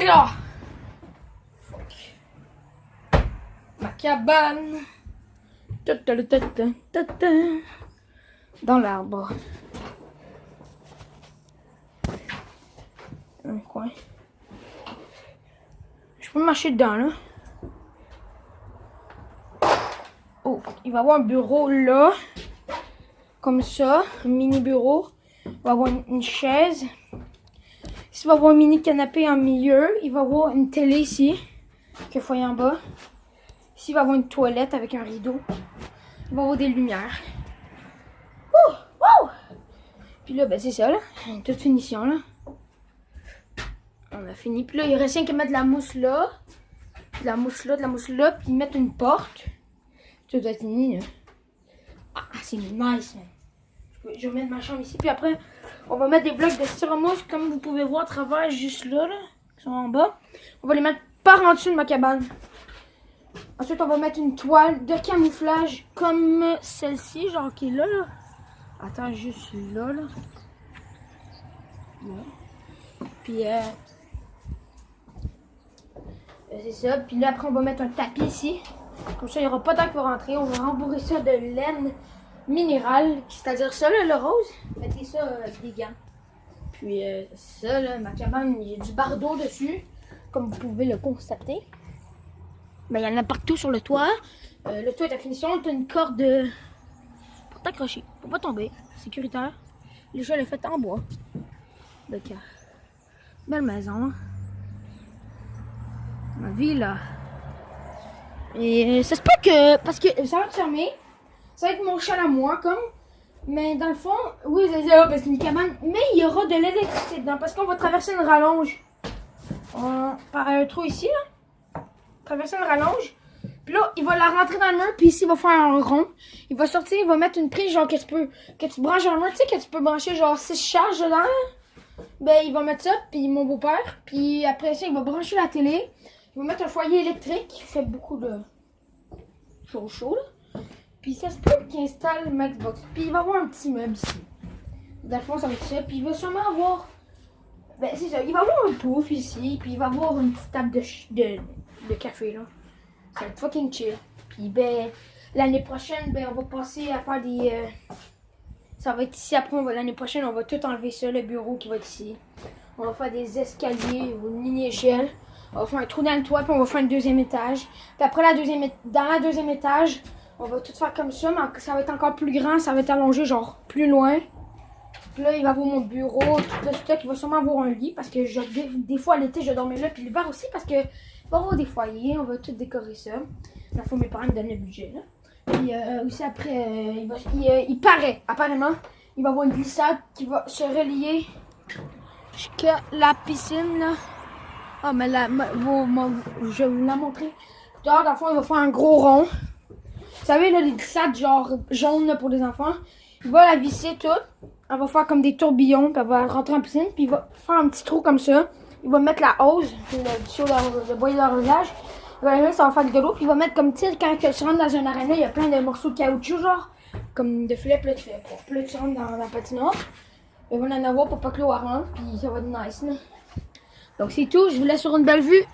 là! Fuck. Ma cabane. Dans l'arbre. Un coin. Je peux marcher dedans, là. Oh, il va y avoir un bureau là. Comme ça. Un mini bureau. Il va y avoir une chaise. Ici, il va y avoir un mini canapé en milieu. Il va y avoir une télé ici. Que foyer en bas. Ici, il va y avoir une toilette avec un rideau. Il va y avoir des lumières. Ouh! Wow! Puis là, ben c'est ça, là. Toute finition, là. On a fini. Puis là, il reste rien qu'à mettre de la mousse là. De la mousse là, de la mousse là. Puis mettre une porte. Tout doit être fini, là. Ah, c'est nice, man. Je vais mettre ma chambre ici. Puis après, on va mettre des blocs de styromousse, comme vous pouvez voir à travers, juste là, qui sont en bas. On va les mettre par en dessous de ma cabane. Ensuite, on va mettre une toile de camouflage comme celle-ci, genre qui est là, là. Attends, juste là, là. Là. Puis, c'est ça. Puis là, après, on va mettre un tapis ici. Comme ça, il n'y aura pas d'air qui va rentrer. On va rembourrer ça de laine minérale, c'est-à-dire ça, là, le rose. Mettez ça avec des gants. Puis, ça, là, ma cabane, il y a du bardeau dessus, comme vous pouvez le constater. Ben, il y en a partout sur le toit. Le toit est à finition. Tu as une corde pour t'accrocher, pour pas tomber. Sécuritaire. L'échelle est faite en bois. D'accord. Belle maison. Ma vie, là. Et ça se peut que... Parce que ça va être fermé. Ça va être mon châle à moi, comme. Mais dans le fond, oui, c'est ça, parce que c'est une cabane. Mais il y aura de l'électricité dedans. Parce qu'on va traverser une rallonge. Par un trou ici, là. Traverser une rallonge. Puis là, il va la rentrer dans le mur. Puis ici, il va faire un rond. Il va sortir, il va mettre une prise, genre, que tu branches dans le mur. Tu sais, que tu peux brancher, genre, 6 charges dedans. Ben, il va mettre ça. Puis mon beau-père. Puis après ça, il va brancher la télé. Il va mettre un foyer électrique qui fait beaucoup de chaud, là. Puis ça se peut qu'il installe ma Xbox. Puis il va avoir un petit meuble ici. Dans le fond, ça va être ça. Puis il va sûrement avoir... Ben, c'est ça. Il va avoir un pouf ici. Puis il va avoir une petite table de café, là. Ça va être fucking chill. Puis ben, l'année prochaine, ben, on va passer à faire des... Ça va être ici. Après, l'année prochaine, on va tout enlever ça. Le bureau qui va être ici. On va faire des escaliers ou une mini-échelle. On va faire un trou dans le toit, puis on va faire un deuxième étage. Puis après, dans la deuxième étage, on va tout faire comme ça, mais ça va être encore plus grand, ça va être allongé, genre, plus loin. Puis là, il va avoir mon bureau, tout le stock, il va sûrement avoir un lit, parce que des fois, l'été, je dormais là, puis l'hiver aussi, parce que il va y avoir des foyers, on va tout décorer ça. Il faut mes parents me donnent le budget, là. Puis aussi, après, il paraît, apparemment, il va y avoir une glissade qui va se relier jusqu'à la piscine, là. Ah, mais là, je vais vous la montrer. Dehors, dans le fond, il va faire un gros rond. Vous savez, là, les glissades genre jaunes là, pour les enfants. Il va la visser toute. Elle va faire comme des tourbillons. Puis elle va rentrer en piscine. Puis il va faire un petit trou comme ça. Il va mettre la hose. Sur le boyer d'arrosage. Il va la mettre, ça va faire de l'eau. Puis il va mettre comme, tu sais, quand tu rentres dans un aréna, il y a plein de morceaux de caoutchouc, genre. Comme de filets. Puis là, tu fais. Puis là, tu rentres dans la patinoire. Il va en avoir pour pas que l'eau rentre. Puis ça va être nice, là. Donc c'est tout, je vous laisse sur une belle vue.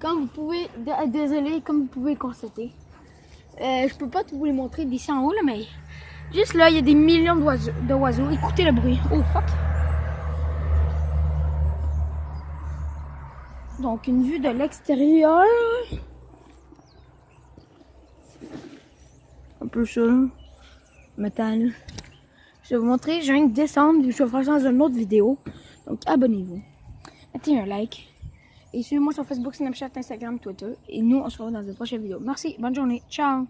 Comme vous pouvez, désolé, comme vous pouvez constater, je peux pas tout vous les montrer d'ici en haut là, mais juste là, il y a des millions d'oiseaux. Écoutez le bruit. Oh fuck. Donc une vue de l'extérieur. Un peu ça. Maintenant, je vais vous montrer, je viens de descendre, je vais faire ça dans une autre vidéo. Donc abonnez-vous, mettez un like et suivez-moi sur Facebook, Snapchat, Instagram, Twitter. Et nous, on se retrouve dans une prochaine vidéo. Merci, bonne journée, ciao!